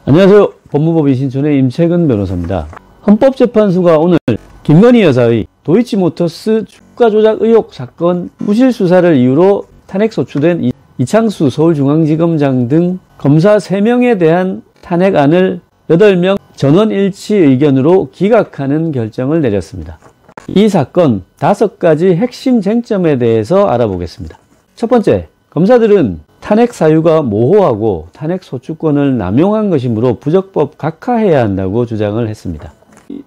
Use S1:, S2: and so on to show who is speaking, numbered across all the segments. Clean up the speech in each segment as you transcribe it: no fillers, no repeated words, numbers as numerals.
S1: 안녕하세요. 법무법인 신촌의 임채근 변호사입니다. 헌법재판소가 오늘 김건희 여사의 도이치모터스 주가 조작 의혹 사건 부실 수사를 이유로 탄핵 소추된 이창수 서울중앙지검장 등 검사 3명에 대한 탄핵안을 8명 전원일치 의견으로 기각하는 결정을 내렸습니다. 이 사건 5가지 핵심 쟁점에 대해서 알아보겠습니다. 첫 번째, 검사들은 탄핵 사유가 모호하고 탄핵 소추권을 남용한 것이므로 부적법 각하해야 한다고 주장을 했습니다.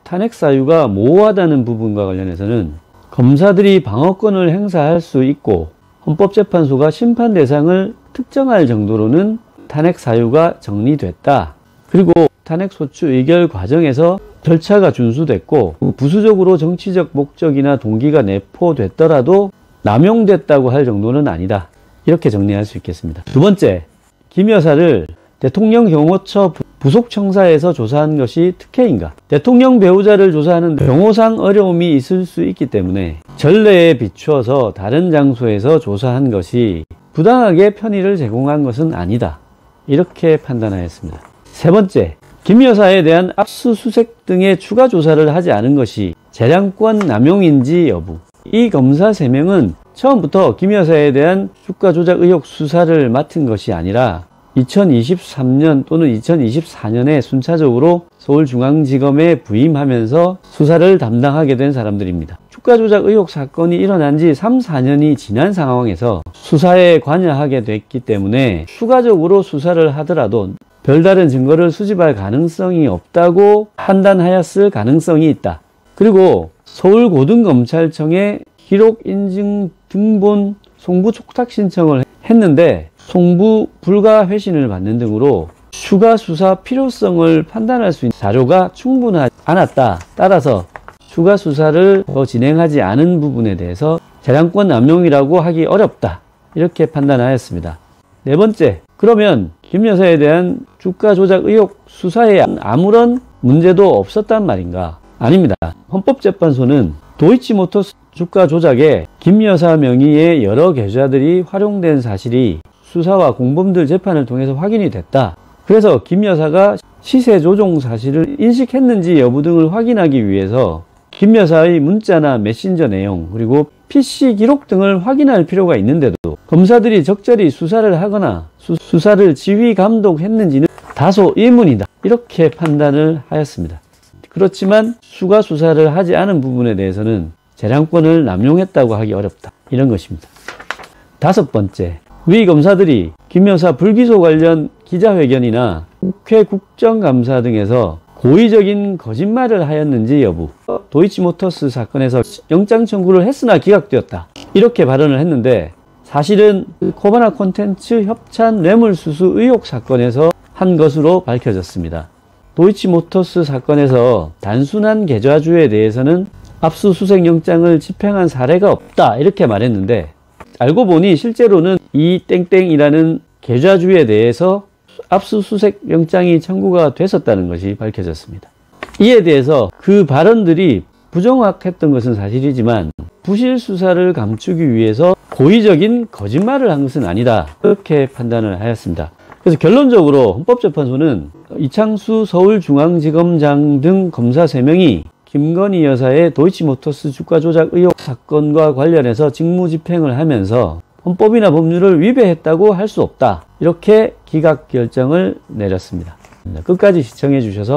S1: 탄핵 사유가 모호하다는 부분과 관련해서는 검사들이 방어권을 행사할 수 있고 헌법재판소가 심판 대상을 특정할 정도로는 탄핵 사유가 정리됐다. 그리고 탄핵 소추 의결 과정에서 절차가 준수됐고 부수적으로 정치적 목적이나 동기가 내포됐더라도 남용됐다고 할 정도는 아니다. 이렇게 정리할 수 있겠습니다. 두 번째, 김 여사를 대통령 경호처 부속청사에서 조사한 것이 특혜인가? 대통령 배우자를 조사하는 경호상 어려움이 있을 수 있기 때문에 전례에 비추어서 다른 장소에서 조사한 것이 부당하게 편의를 제공한 것은 아니다. 이렇게 판단하였습니다. 세 번째, 김 여사에 대한 압수수색 등의 추가 조사를 하지 않은 것이 재량권 남용인지 여부. 이 검사 3명은 처음부터 김 여사에 대한 주가 조작 의혹 수사를 맡은 것이 아니라 2023년 또는 2024년에 순차적으로 서울중앙지검에 부임하면서 수사를 담당하게 된 사람들입니다. 주가 조작 의혹 사건이 일어난 지 3, 4년이 지난 상황에서 수사에 관여하게 됐기 때문에 추가적으로 수사를 하더라도 별다른 증거를 수집할 가능성이 없다고 판단하였을 가능성이 있다. 그리고 서울고등검찰청에 기록 인증 등본 송부 촉탁 신청을 했는데 송부 불가 회신을 받는 등으로 추가 수사 필요성을 판단할 수 있는 자료가 충분하지 않았다. 따라서 추가 수사를 더 진행하지 않은 부분에 대해서 재량권 남용이라고 하기 어렵다. 이렇게 판단하였습니다. 네 번째, 그러면 김 여사에 대한 주가 조작 의혹 수사에 아무런 문제도 없었단 말인가? 아닙니다. 헌법재판소는 도이치모터스 주가 조작에 김 여사 명의의 여러 계좌들이 활용된 사실이 수사와 공범들 재판을 통해서 확인이 됐다. 그래서 김 여사가 시세 조종 사실을 인식했는지 여부 등을 확인하기 위해서 김 여사의 문자나 메신저 내용 그리고 PC 기록 등을 확인할 필요가 있는데도 검사들이 적절히 수사를 하거나 수사를 지휘 감독했는지는 다소 의문이다. 이렇게 판단을 하였습니다. 그렇지만 추가 수사를 하지 않은 부분에 대해서는 재량권을 남용했다고 하기 어렵다. 이런 것입니다. 5번째, 위 검사들이 김 여사 불기소 관련 기자회견이나 국회 국정감사 등에서 고의적인 거짓말을 하였는지 여부. 도이치모터스 사건에서 영장 청구를 했으나 기각되었다. 이렇게 발언을 했는데 사실은 코바나 콘텐츠 협찬 뇌물수수 의혹 사건에서 한 것으로 밝혀졌습니다. 도이치모터스 사건에서 단순한 계좌주에 대해서는 압수수색 영장을 집행한 사례가 없다. 이렇게 말했는데 알고 보니 실제로는 이 땡땡이라는 계좌주에 대해서 압수수색 영장이 청구가 됐었다는 것이 밝혀졌습니다. 이에 대해서 그 발언들이 부정확했던 것은 사실이지만 부실 수사를 감추기 위해서 고의적인 거짓말을 한 것은 아니다. 이렇게 판단을 하였습니다. 그래서 결론적으로 헌법재판소는 이창수 서울중앙지검장 등 검사 3명이 김건희 여사의 도이치모터스 주가 조작 의혹 사건과 관련해서 직무집행을 하면서 헌법이나 법률을 위배했다고 할 수 없다. 이렇게 기각 결정을 내렸습니다. 끝까지 시청해 주셔서